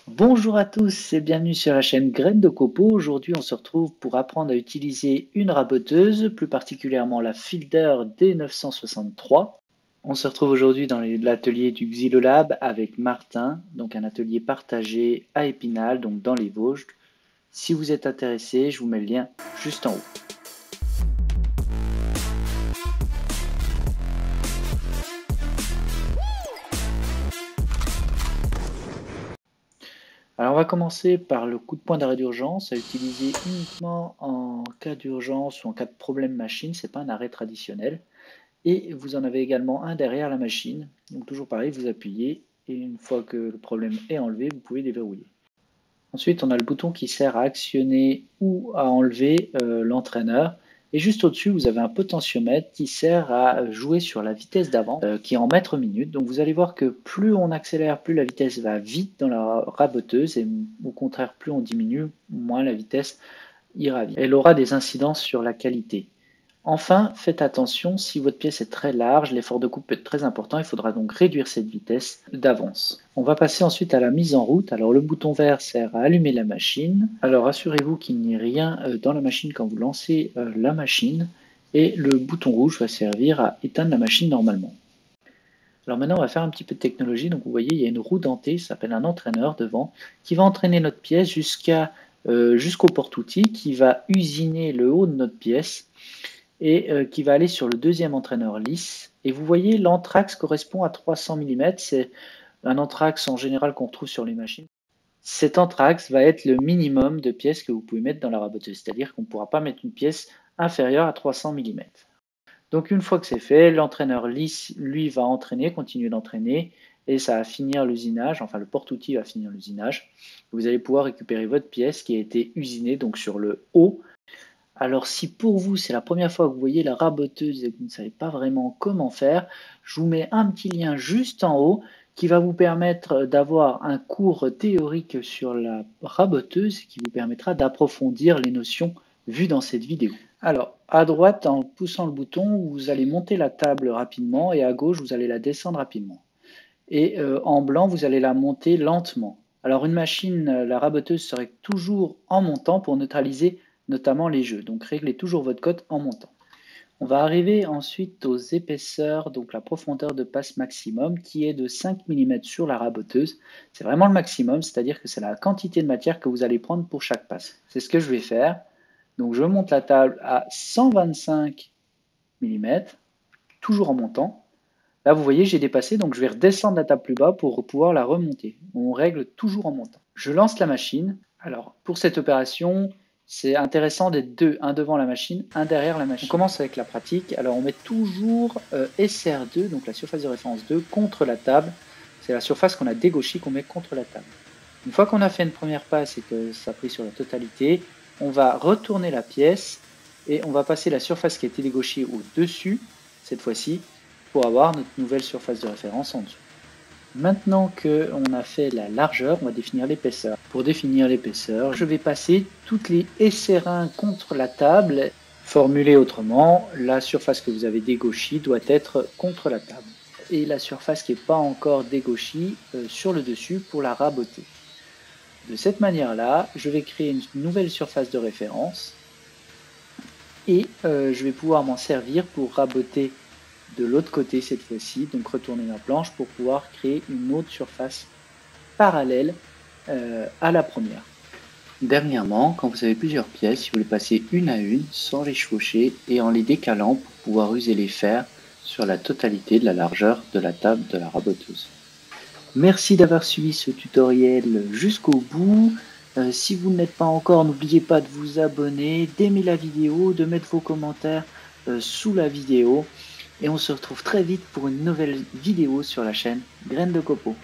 Bonjour à tous et bienvenue sur la chaîne Graines de Copeaux. Aujourd'hui, on se retrouve pour apprendre à utiliser une raboteuse, plus particulièrement la Fielder D963. On se retrouve aujourd'hui dans l'atelier du Xylolab avec Martin, donc un atelier partagé à Épinal, donc dans les Vosges. Si vous êtes intéressé, je vous mets le lien juste en haut. Alors on va commencer par le coup de poing d'arrêt d'urgence, à utiliser uniquement en cas d'urgence ou en cas de problème machine, c'est pas un arrêt traditionnel. Et vous en avez également un derrière la machine. Donc toujours pareil, vous appuyez et une fois que le problème est enlevé, vous pouvez déverrouiller. Ensuite, on a le bouton qui sert à actionner ou à enlever l'entraîneur. Et juste au-dessus, vous avez un potentiomètre qui sert à jouer sur la vitesse d'avant, qui est en mètres minutes. Donc vous allez voir que plus on accélère, plus la vitesse va vite dans la raboteuse, et au contraire, plus on diminue, moins la vitesse ira vite. Elle aura des incidences sur la qualité. Enfin, faites attention, si votre pièce est très large, l'effort de coupe peut être très important, il faudra donc réduire cette vitesse d'avance. On va passer ensuite à la mise en route. Alors le bouton vert sert à allumer la machine. Alors assurez-vous qu'il n'y ait rien dans la machine quand vous lancez la machine. Et le bouton rouge va servir à éteindre la machine normalement. Alors maintenant, on va faire un petit peu de technologie. Donc vous voyez, il y a une roue dentée, ça s'appelle un entraîneur devant, qui va entraîner notre pièce jusqu'au porte-outil, qui va usiner le haut de notre pièce et qui va aller sur le deuxième entraîneur lisse. Et vous voyez, l'anthrax correspond à 300 mm. C'est un anthrax en général qu'on retrouve sur les machines. Cet anthrax va être le minimum de pièces que vous pouvez mettre dans la raboteuse, c'est-à-dire qu'on ne pourra pas mettre une pièce inférieure à 300 mm. Donc une fois que c'est fait, l'entraîneur lisse, lui, va entraîner, continuer d'entraîner, et ça va finir l'usinage, enfin le porte-outil va finir l'usinage. Vous allez pouvoir récupérer votre pièce qui a été usinée donc sur le haut. Alors si pour vous c'est la première fois que vous voyez la raboteuse et que vous ne savez pas vraiment comment faire, je vous mets un petit lien juste en haut qui va vous permettre d'avoir un cours théorique sur la raboteuse qui vous permettra d'approfondir les notions vues dans cette vidéo. Alors à droite, en poussant le bouton, vous allez monter la table rapidement et à gauche, vous allez la descendre rapidement. Et en blanc, vous allez la monter lentement. Alors une machine, la raboteuse serait toujours en montant pour neutraliser notamment les jeux. Donc réglez toujours votre cote en montant. On va arriver ensuite aux épaisseurs, donc la profondeur de passe maximum qui est de 5 mm sur la raboteuse. C'est vraiment le maximum, c'est-à-dire que c'est la quantité de matière que vous allez prendre pour chaque passe. C'est ce que je vais faire. Donc je monte la table à 125 mm, toujours en montant. Là, vous voyez, j'ai dépassé, donc je vais redescendre la table plus bas pour pouvoir la remonter. On règle toujours en montant. Je lance la machine. Alors, pour cette opération, c'est intéressant d'être deux, un devant la machine, un derrière la machine. On commence avec la pratique. Alors, on met toujours SR2, donc la surface de référence 2, contre la table. C'est la surface qu'on a dégauchée qu'on met contre la table. Une fois qu'on a fait une première passe et que ça a pris sur la totalité, on va retourner la pièce et on va passer la surface qui a été dégauchée au-dessus, cette fois-ci, pour avoir notre nouvelle surface de référence en dessous. Maintenant qu'on a fait la largeur, on va définir l'épaisseur. Pour définir l'épaisseur, je vais passer toutes les SR1 contre la table. Formulé autrement, la surface que vous avez dégauchée doit être contre la table. Et la surface qui n'est pas encore dégauchée sur le dessus pour la raboter. De cette manière-là, je vais créer une nouvelle surface de référence et je vais pouvoir m'en servir pour raboter de l'autre côté cette fois-ci, donc retourner ma planche pour pouvoir créer une autre surface parallèle à la première. Dernièrement, quand vous avez plusieurs pièces, vous les passez une à une sans les chevaucher et en les décalant pour pouvoir user les fers sur la totalité de la largeur de la table de la raboteuse. Merci d'avoir suivi ce tutoriel jusqu'au bout. Si vous ne l'êtes pas encore, n'oubliez pas de vous abonner, d'aimer la vidéo, de mettre vos commentaires sous la vidéo. Et on se retrouve très vite pour une nouvelle vidéo sur la chaîne Graines de Copeaux.